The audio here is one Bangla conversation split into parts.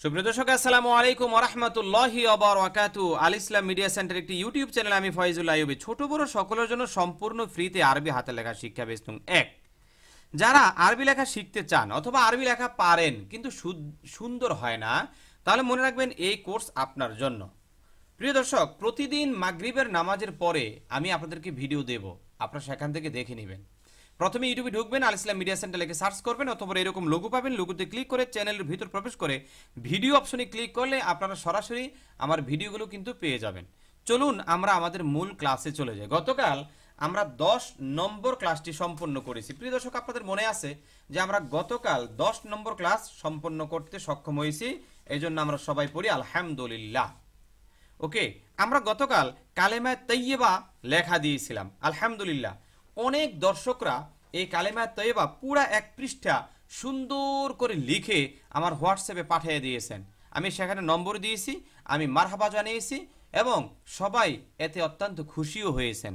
সুপ্রিয় দর্শক, আসসালামু আলাইকুম ওয়া রাহমাতুল্লাহি ওয়া বারাকাতুহু। আল ইসলাম মিডিয়া সেন্টার একটি ইউটিউব চ্যানেল। আমি ফয়জুল আইয়ুবী। ছোট বড় সকলের জন্য সম্পূর্ণ ফ্রিতে আরবি হাতে লেখা শিক্ষা বেচতুম এক। যারা আরবি লেখা শিখতে চান অথবা আরবি লেখা পারেন কিন্তু সুন্দর হয় না, তাহলে মনে রাখবেন এই কোর্স আপনার জন্য। প্রিয় দর্শক, প্রতিদিন মাগরিবের নামাজের পরে আমি আপনাদেরকে ভিডিও দেব, আপনারা সেখান থেকে দেখে নেবেন। প্রথমে ইউটিউবে ঢুকবেন, আল ইসলাম মিডিয়া সেন্টার লিখে সার্চ করবেন, অথবা এরকম লোগো পাবেন, লোগোতে ক্লিক করে চ্যানেলের ভিতর প্রবেশ করে ভিডিও অপশনে ক্লিক করলে আপনারা সরাসরি আমার ভিডিওগুলো কিন্তু পেয়ে যাবেন। চলুন আমরা আমাদের মূল ক্লাসে চলে যাই। গতকাল আমরা 10 নম্বর ক্লাসটি সম্পন্ন করেছি। প্রিয় দর্শক, আপনাদের মনে আছে যে আমরা গতকাল 10 নম্বর ক্লাস সম্পন্ন করতে সক্ষম হয়েছি, এই জন্য আমরা সবাই পড়ি আলহামদুলিল্লাহ। ওকে, আমরা গতকাল কালেমা তৈয়বা লেখা দিয়েছিলাম আলহামদুলিল্লাহ। অনেক দর্শকরা এই কালেমা তৈয়বা পুরা এক পৃষ্ঠা সুন্দর করে লিখে আমার হোয়াটসঅ্যাপে পাঠিয়ে দিয়েছেন। আমি সেখানে নম্বর দিয়েছি, আমি মারহাবা জানিয়েছি এবং সবাই এতে অত্যন্ত খুশিও হয়েছেন।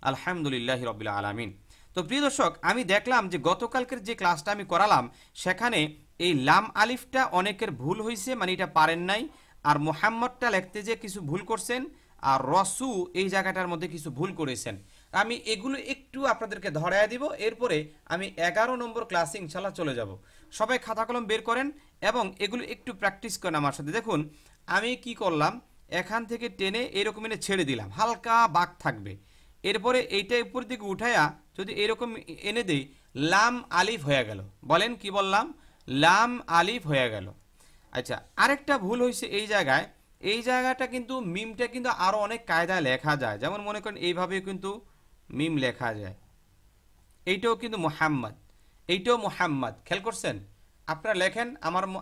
আলহামদুলিল্লাহ রাব্বিল আলামিন। তো প্রিয় দর্শক, আমি দেখলাম যে গতকালকের যে ক্লাসটা আমি করালাম সেখানে এই লাম আলিফটা অনেকের ভুল হয়েছে, মানে এটা পারেন নাই। আর মোহাম্মদটা লিখতে যে কিছু ভুল করছেন, আর রসু এই জায়গাটার মধ্যে কিছু ভুল করেছেন। আমি এগুলো একটু আপনাদেরকে ধরাইয়া দিব, এরপরে আমি 11 নম্বর ক্লাসে ইনশাল্লাহ চলে যাব। সবাই খাতা কলম বের করেন এবং এগুলো একটু প্র্যাকটিস করেন আমার সাথে। দেখুন আমি কি করলাম, এখান থেকে টেনে এরকম এনে ছেড়ে দিলাম, হালকা বাঁক থাকবে। এরপরে এইটা উপর দিকে উঠাইয়া যদি এরকম এনে দেই, লাম আলিফ হয়ে গেল। বলেন কি বললাম? লাম আলিফ হয়ে গেল। আচ্ছা, আরেকটা ভুল হয়েছে এই জায়গায়। এই জায়গাটা কিন্তু মিমটা কিন্তু আরো অনেক কায়দায় লেখা যায়, যেমন মনে করেন এইভাবে কিন্তু মিম লেখা যায়। এইটাও কিন্তু মুহাম্মদ, এইটাও মুহাম্মদ। খেয়াল করছেন? আপনারা লেখেন,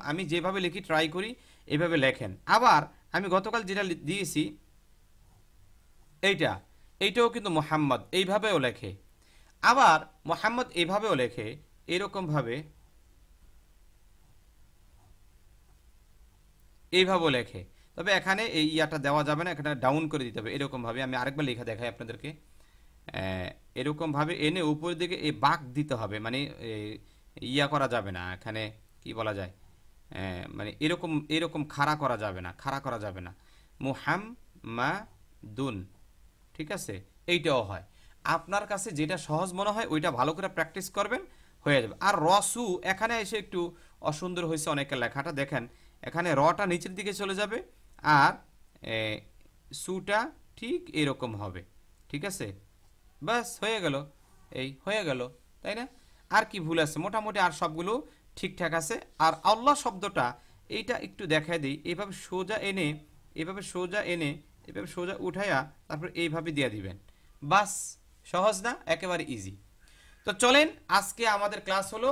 আমি যেভাবে লিখি ট্রাই করি এইভাবে লেখেন। আবার আমি গতকাল যেটা দিয়েছি এইটাও কিন্তু মুহাম্মদ, এইভাবেও লেখে। আবার মুহাম্মদ এইভাবেও লেখে, এরকমভাবে এইভাবেও লেখে। তবে এখানে এই ইয়াটা দেওয়া যাবে না, এখানে ডাউন করে দিতে হবে। এরকমভাবে আমি আরেকবার লেখা দেখাই আপনাদেরকে। এরকমভাবে এনে উপরের দিকে এই বাঁক দিতে হবে, মানে ইয়া করা যাবে না। এখানে কি বলা যায়, মানে এরকম এরকম খাড়া করা যাবে না, খাড়া করা যাবে না। মুহাম্মাদুন, ঠিক আছে? এইটাও হয়। আপনার কাছে যেটা সহজ মনে হয় ওইটা ভালো করে প্র্যাকটিস করবেন, হয়ে যাবে। আর রসু এখানে এসে একটু অসুন্দর হয়েছে অনেকের লেখাটা। দেখেন এখানে রটা নিচের দিকে চলে যাবে আর সুটা ঠিক এরকম হবে, ঠিক আছে? বাস হয়ে গেল, এই হয়ে গেল, তাই না? আর কি ভুল আছে? মোটামুটি আর সবগুলো ঠিকঠাক আছে। আর আল্লাহ শব্দটা এইটা একটু দেখায় দিই, এইভাবে সোজা এনে, এইভাবে সোজা এনে, এইভাবে সোজা উঠাইয়া তারপর এইভাবে দিয়ে দিবেন। বাস, সহজ না? একেবারে ইজি। তো চলেন, আজকে আমাদের ক্লাস হলো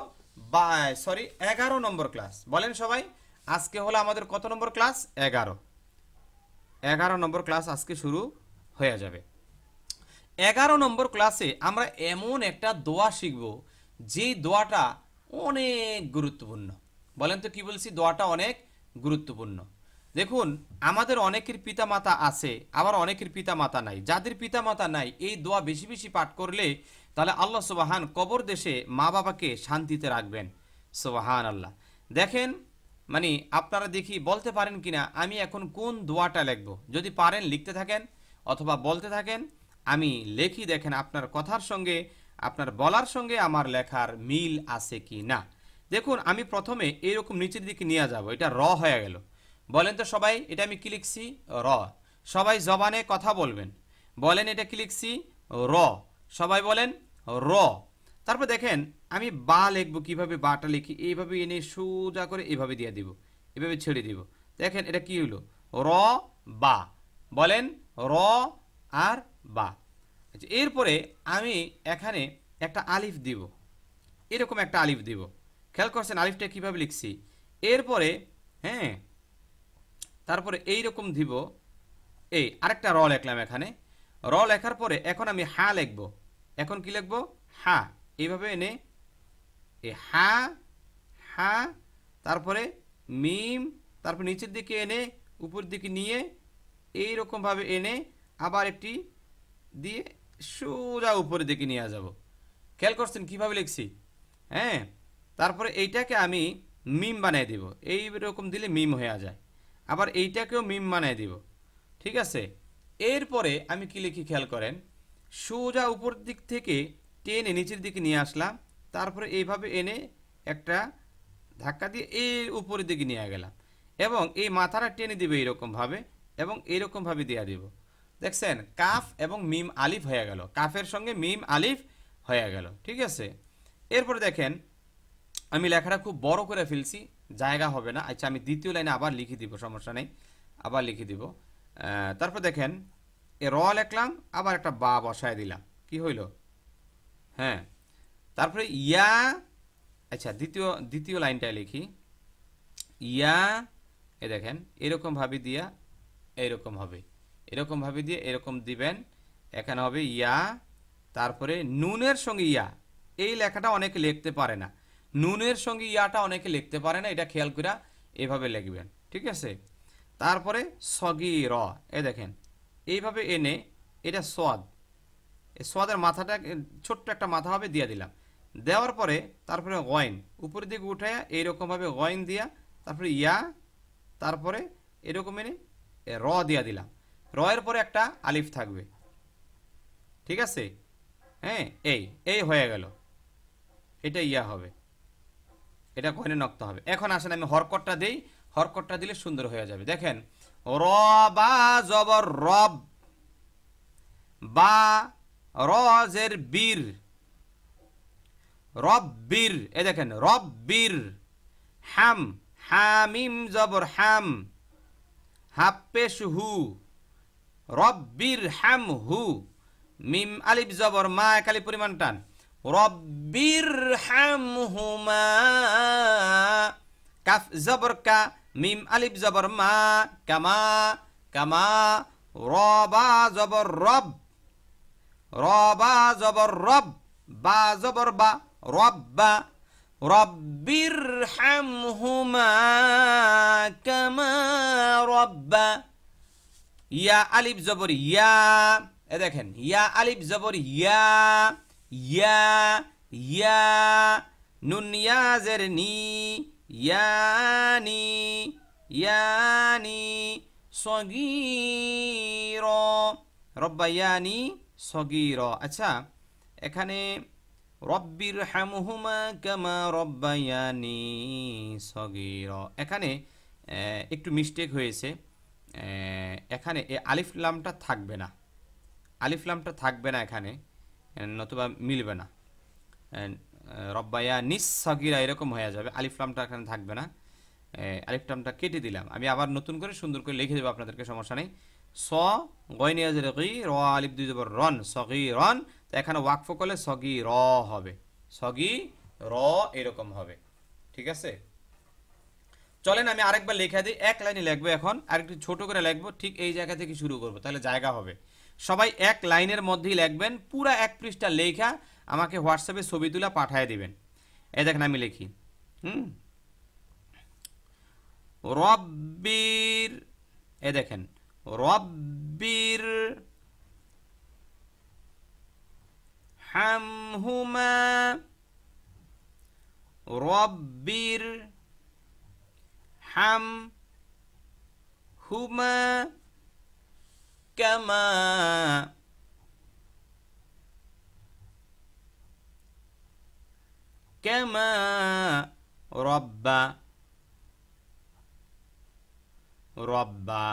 11 নম্বর ক্লাস। বলেন সবাই, আজকে হলো আমাদের কত নম্বর ক্লাস? 11 নম্বর ক্লাস আজকে শুরু হয়ে যাবে। 11 নম্বর ক্লাসে আমরা এমন একটা দোয়া শিখব যে দোয়াটা অনেক গুরুত্বপূর্ণ। বলেন তো কি বলছি? দোয়াটা অনেক গুরুত্বপূর্ণ। দেখুন, আমাদের অনেকের পিতামাতা আছে, আবার অনেকের পিতামাতা নাই। যাদের পিতামাতা নাই, এই দোয়া বেশি বেশি পাঠ করলে তাহলে আল্লাহ সুবহান কবর দেশে মা বাবাকে শান্তিতে রাখবেন। সুবহান আল্লাহ। দেখেন, মানে আপনারা দেখি বলতে পারেন কিনা আমি এখন কোন দোয়াটা লিখব? যদি পারেন লিখতে থাকেন অথবা বলতে থাকেন, আমি লেখি। দেখেন আপনার কথার সঙ্গে, আপনার বলার সঙ্গে আমার লেখার মিল আছে কি না। দেখুন আমি প্রথমে এরকম নিচের দিকে নিয়ে যাব, এটা র হয়ে গেল। বলেন তো সবাই, এটা আমি কি লিখছি? র। সবাই জবানে কথা বলবেন, বলেন এটা কি লিখছি? র। সবাই বলেন র। তারপর দেখেন আমি বা লিখবো। কিভাবে বাটা লিখি? এইভাবে এনে সোজা করে এইভাবে দিয়ে দিব, এভাবে ছেড়ে দিব। দেখেন এটা কি হলো? র বা। বলেন র আর বা। আচ্ছা, এরপরে আমি এখানে একটা আলিফ দিব, এরকম একটা আলিফ দিব। খেয়াল করছেন আলিফটা কিভাবে লিখছি? এরপরে হ্যাঁ, তারপরে এইরকম দিব। এই আরেকটা র লিখলাম এখানে। র লেখার পরে এখন আমি হা লিখব। এখন কি লিখব? হা। এইভাবে এনে হা, হা, তারপরে মিম, তারপর নিচের দিকে এনে উপর দিকে নিয়ে এইরকমভাবে এনে আবার একটি দিয়ে সোজা উপরের দিকে নিয়ে যাব। খেয়াল করছেন কিভাবে লিখছি? হ্যাঁ, তারপরে এইটাকে আমি মিম বানিয়ে দিব, এইরকম দিলে মিম হয়ে যায়। আবার এইটাকেও মিম বানিয়ে দিব, ঠিক আছে। এরপরে আমি কি লিখি খেয়াল করেন, সোজা উপর দিক থেকে টেনে নিচের দিকে নিয়ে আসলাম, তারপরে এইভাবে এনে একটা ধাক্কা দিয়ে এর উপরের দিকে নিয়ে গেলাম, এবং এই মাথাটা টেনে দিবে এইরকমভাবে, এবং এইরকমভাবে দিয়ে দিব। দেখছেন কাফ এবং মিম আলিফ হয়ে গেল, কাফের সঙ্গে মিম আলিফ হয়ে গেল, ঠিক আছে। এরপরে দেখেন আমি লেখাটা খুব বড় করে ফেলছি, জায়গা হবে না। আচ্ছা আমি দ্বিতীয় লাইনে আবার লিখে দিব, সমস্যা নেই, আবার লিখে দিব। তারপর দেখেন এ র লিখলাম, আবার একটা বা বসায় দিলাম, কি হইল? হ্যাঁ, তারপরে ইয়া, আচ্ছা দ্বিতীয় লাইনটায় লিখি, ইয়া, এ দেখেন এরকমভাবে দিয়া এরকম হবে, এরকমভাবে দিয়ে এরকম দিবেন, এখানে হবে ইয়া, তারপরে নুনের সঙ্গে ইয়া। এই লেখাটা অনেকে লিখতে পারে না, নুনের সঙ্গে ইয়াটা অনেকে লিখতে পারে না, এটা খেয়াল করে এভাবে লিখবেন, ঠিক আছে। তারপরে সগীর, এ দেখেন এইভাবে এনে এটা সোয়াদ, এই সোয়াদের মাথাটা ছোট্ট একটা মাথা হবে দিয়ে দিলাম, দেওয়ার পরে তারপরে গয়ন উপরের দিকে উঠাইয়া এইরকমভাবে গয়ন দিয়া, তারপরে ইয়া, তারপরে এরকম এনে র দিয়া দিলাম, র এর পরে একটা আলিফ থাকবে, ঠিক আছে। হ্যাঁ, এই হয়ে গেল, এটা ইয়া হবে, এটা গয়নে নক্ত হবে। এখন আসেন আমি হরকতটা দেই, হরকতটা দিলে সুন্দর হয়ে যাবে। দেখেন র বা জবর রব, বা রজের বীর, রব্বির, এ দেখেন রব্বির, হাম, হামিম জবর হাম, হাপ্পেশ হু, রব্বির হাম হু, মিম আলিফ জবর মা, এক আলিফ পরিমাণ টান, রব্বির হাম হুমা, কাফ জবর কা, মিম আলিফ জবর মা, কামা, কামা, রবা জবর রব, রবা জবর রব, বা জবর বা, রব্বা, রব্বির হামহুমা কামা রব্বা, ইয়া আলিফ জবর ইয়া, এ দেখেন ইয়া আলিফ জবর ইয়া, ইয়া, ইয়া, নুন ইয়াজের নি, ইয়ানি, ইয়ানি, সগীর, রব্বায়ানি সগীর। আচ্ছা এখানে রব্বির হামহুমা কামা রব্বায়ানি সগীর, এখানে একটু মিস্টেক হয়েছে, এখানে এই আলিফ লামটা থাকবে না, আলিফ লামটা থাকবে না এখানে, নতুবা মিলবে না, রব্বায়ানি সগীরা এরকম হয়ে যাবে, আলিফ লামটা এখানে থাকবে না, আলিফ লামটা কেটে দিলাম। আমি আবার নতুন করে সুন্দর করে লিখে দেবো আপনাদেরকে, সমস্যা নেই। স গয়নিয়াজের গি, র আলিফ দুই জবর রন, সগি রন, তো এখানে ওয়াকফ করলে সগি র হবে, সগি র এরকম হবে, ঠিক আছে। চলেন আমি আরেকবার লেখা দিই, এক লাইনে লিখবো এখন, আরেকটু ছোট করে লিখবো, ঠিক এই জায়গা থেকে শুরু করব, তাহলে জায়গা হবে। সবাই এক লাইনের মধ্যেই লিখবেন, পুরা এক পৃষ্ঠা লেখা আমাকে হোয়াটসঅ্যাপে ছবি তুলে পাঠিয়ে দিবেন। এই দেখেন আমি লিখি, রব্বির, এ দেখেন রব্বির হামহুমা, রব্বির হাম হুমা কামা, কামা রব্বা, রব্বা,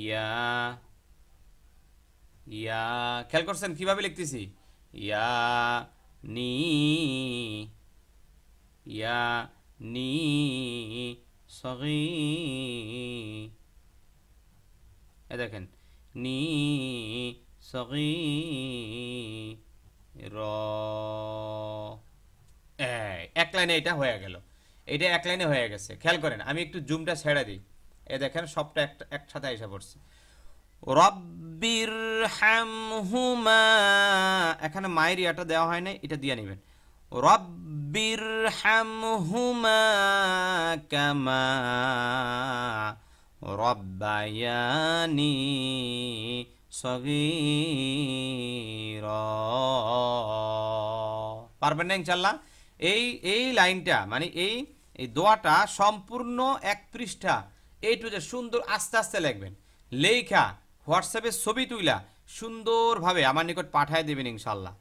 ইয়া, ইয়া, খেয়াল করছেন কিভাবে লিখতেছি, ইয়া নি, ইয়া নি সগী, এ দেখেন নি সগী র, এক লাইনে এটা হয়ে গেল, এটা এক লাইনে হয়ে গেছে। খেয়াল করেন আমি একটু জুমটা ছেড়ে দিই, এ দেখেন সবটা একসাথে এসে পড়ছে, রব্বির হামহুমা, এখানে মায়ের ইয়াটা দেওয়া হয় না, এটা দিয়ে নেবেন, রব্বির হামহুমা কামা রব্বায়ানি সগীরা, পারবেন না ইনশাআল্লাহ। এই এই লাইনটা মানে এই এই দোয়াটা সম্পূর্ণ এক পৃষ্ঠা এই টু যে সুন্দর আস্তে আস্তে লিখবেন, লেখা হোয়াটসঅ্যাপে ছবি তুইলা সুন্দরভাবে আমার নিকট পাঠায় দেবেন ইনশাল্লাহ।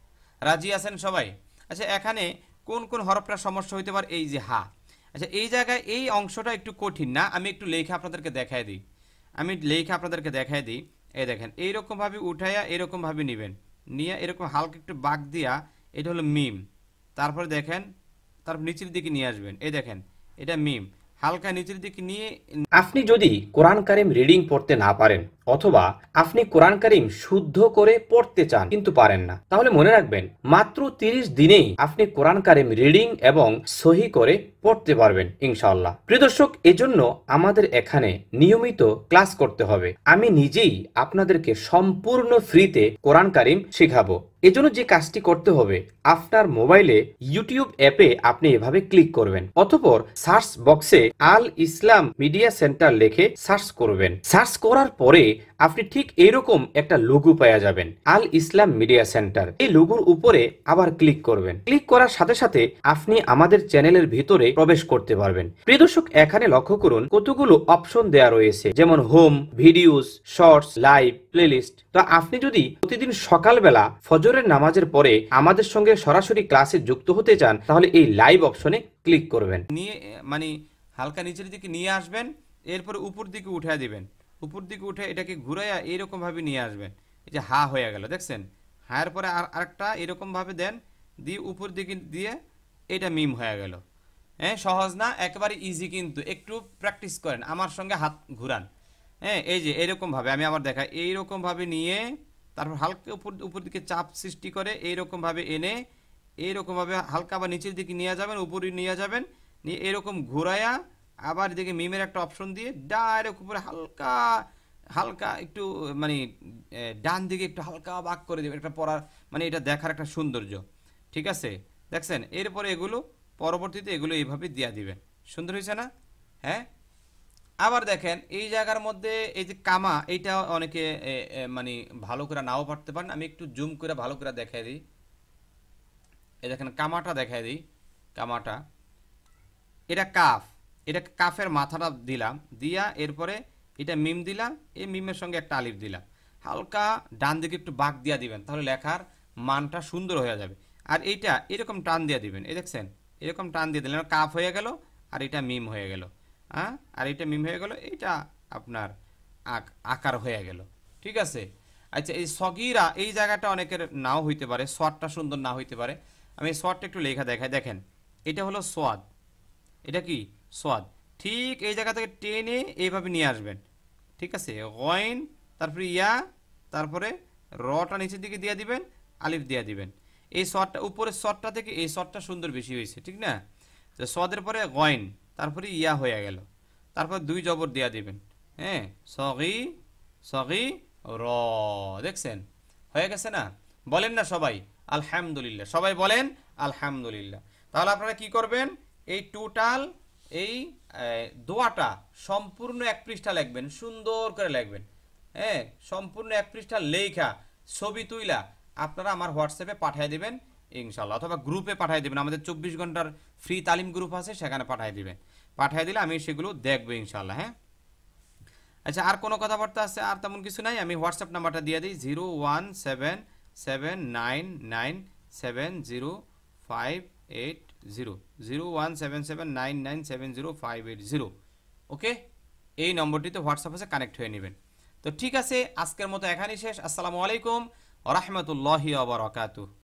রাজি আছেন সবাই? আচ্ছা, এখানে কোন কোন হরফটা সমস্যা হইতে পারে? এই যে হা, আচ্ছা এই জায়গায় এই অংশটা একটু কঠিন না, আমি একটু লেখা আপনাদেরকে দেখায় দিই। এই দেখেন এইরকমভাবে উঠাইয়া এরকমভাবে নেবেন, নিয়ে এরকম হালকা একটু বাঁক দিয়া, এটা হলো মিম। তারপরে দেখেন, তারপর নিচের দিকে নিয়ে আসবেন, এই দেখেন এটা মিম, হালকা নিচের দিকে নিয়ে। আপনি যদি কোরআন কারিম রিডিং পড়তে না পারেন অথবা আপনি কোরআন কারিম শুদ্ধ করে পড়তে চান কিন্তু পারেন না, তাহলে মনে রাখবেন মাত্র 30 দিনেই আপনি কোরআন কারিম রিডিং এবং সহি করে পড়তে পারবেন ইনশাআল্লাহ। প্রিয় দর্শক, এজন্য আমাদের এখানে নিয়মিত ক্লাস করতে হবে। আমি নিজেই আপনাদেরকে সম্পূর্ণ ফ্রিতে কোরআন কারিম শেখাবো। এজন্য যে কাজটি করতে হবে, আপনার মোবাইলে ইউটিউব অ্যাপে আপনি এভাবে ক্লিক করবেন, অতঃপর সার্চ বক্সে আল ইসলাম মিডিয়া সেন্টার লিখে সার্চ করবেন। সার্চ করার পরে আপনি ঠিক এরকম একটা লোগো পেয়ে যাবেন, আল ইসলাম মিডিয়া সেন্টার। এই লোগোর উপরে আবার ক্লিক করবেন। ক্লিক করার সাথে সাথে আপনি আমাদের চ্যানেলের ভিতরে প্রবেশ করতে পারবেন। প্রিয় দর্শক, এখানে লক্ষ্য করুন কতগুলো অপশন দেয়া রয়েছে, যেমন home, videos, shorts, live, playlist. তো আপনি যদি প্রতিদিন সকালবেলা ফজরের নামাজের পরে আমাদের সঙ্গে সরাসরি ক্লাসে যুক্ত হতে চান, তাহলে এই লাইভ অপশনে ক্লিক করবেন। নিয়ে মানে হালকা নিচের দিকে নিয়ে আসবেন, এরপরে উপর দিকে উঠায় দিবেন, উপর দিকে উঠে এটাকে ঘুরাইয়া এইরকম ভাবে নিয়ে আসবেন। এই যে হা হয়ে গেল, দেখছেন? হায়ের পরে আরেকটা এরকম ভাবে দেন, দিয়ে উপর দিকে দিয়ে এটা মিম হয়ে গেল। হ্যাঁ, সহজ না, একেবারে ইজি, কিন্তু একটু প্র্যাকটিস করেন, আমার সঙ্গে হাত ঘুরান। হ্যাঁ, এই যে এরকম ভাবে আমি আবার দেখাই, এইরকম ভাবে নিয়ে তারপর হালকা উপর দিকে চাপ সৃষ্টি করে এইরকম ভাবে এনে এইরকম ভাবে হালকা আবার নিচের দিকে নিয়ে যাবেন, উপরে নিয়ে যাবেন, নিয়ে এরকম ঘুরাইয়া আবার এদিকে মিমের একটা অপশন দিয়ে ডাইরেক্ট উপরে হালকা হালকা একটু মানে ডান দিকে একটু হালকা বাঁক করে দেবেন, একটা পড়ার মানে এটা দেখার একটা সৌন্দর্য। ঠিক আছে, দেখছেন? এরপরে এগুলো পরবর্তীতে এগুলো এইভাবে দিয়া দিবেন। সুন্দর হয়েছে না? হ্যাঁ। আবার দেখেন এই জায়গার মধ্যে এই যে কামা, এইটা অনেকে মানে ভালো করে নাও পড়তে পারেন, আমি একটু জুম করে ভালো করে দেখাই দিই। এই দেখেন কামাটা দেখাই দিই, কামাটা এটা কাফ, এটা কাফের মাথাটা দিলাম, দিয়া এরপরে এটা মিম দিলাম, এই মিমের সঙ্গে একটা আলিফ দিলাম, হালকা ডান দিকে একটু বাঁক দিয়া দিবেন, তাহলে লেখার মানটা সুন্দর হয়ে যাবে। আর এইটা এরকম টান দিয়া দিবেন, এই দেখছেন এরকম টান দিয়ে দিলেন, কাফ হয়ে গেল আর এটা মিম হয়ে গেল। হ্যাঁ, আর এটা মিম হয়ে গেল, এইটা আপনার আকার হয়ে গেল। ঠিক আছে। আচ্ছা, এই সগিরা এই জায়গাটা অনেকের নাও হইতে পারে, সোয়াদটা সুন্দর না হইতে পারে, আমি সোয়াদটা একটু লেখা দেখাই। দেখেন এটা হলো সোয়াদ, এটা কি সোয়াদ, ঠিক এই জায়গা থেকে টেনে এইভাবে নিয়ে আসবেন। ঠিক আছে, গয়েন, তারপরে ইয়া, তারপরে রটা নিচের দিকে দিয়ে দিবেন, আলিফ দিয়ে দিবেন। এই সোয়াদটা উপরের সোয়াদটা থেকে এই সোয়াদটা সুন্দর বেশি হয়েছে, ঠিক না? তো সোয়াদের পরে গয়েন, তারপরে ইয়া হয়ে গেল, তারপর দুই জবর দিয়া দিবেন। হ্যাঁ, সগি সগি র, দেখছেন হয়ে গেছে না? বলেন না সবাই আলহামদুলিল্লাহ, সবাই বলেন আলহামদুলিল্লাহ। তাহলে আপনারা কি করবেন, এই টোটাল এই দোয়াটা সম্পূর্ণ এক পৃষ্ঠা লিখবেন, সুন্দর করে লিখবেন। হ্যাঁ, সম্পূর্ণ এক পৃষ্ঠা লেখা ছবি তুইলা আপনারা আমার হোয়াটসঅ্যাপে পাঠিয়ে দিবেন ইনশাল্লাহ, অথবা গ্রুপে পাঠিয়ে দিবেন, আমাদের 24 ঘন্টার ফ্রি তালিম গ্রুপ আছে, সেখানে পাঠিয়ে দিবেন। পাঠিয়ে দিলে আমি সেগুলো দেখবো ইনশাল্লাহ। হ্যাঁ, আচ্ছা, আর কোনো কথাবার্তা আছে? আর তেমন কিছু নাই। আমি হোয়াটসঅ্যাপ নাম্বারটা দিয়ে দিই, 01779970580, 01779970580। ওকে, এই নম্বরটিতে হোয়াটসঅ্যাপ আছে, কানেক্ট হয়ে নেবেন। তো ঠিক আছে, আজকের মতো এখানেই শেষ। আসসালামু আলাইকুম ওয়া রাহমাতুল্লাহি ওয়া বারাকাতুহু।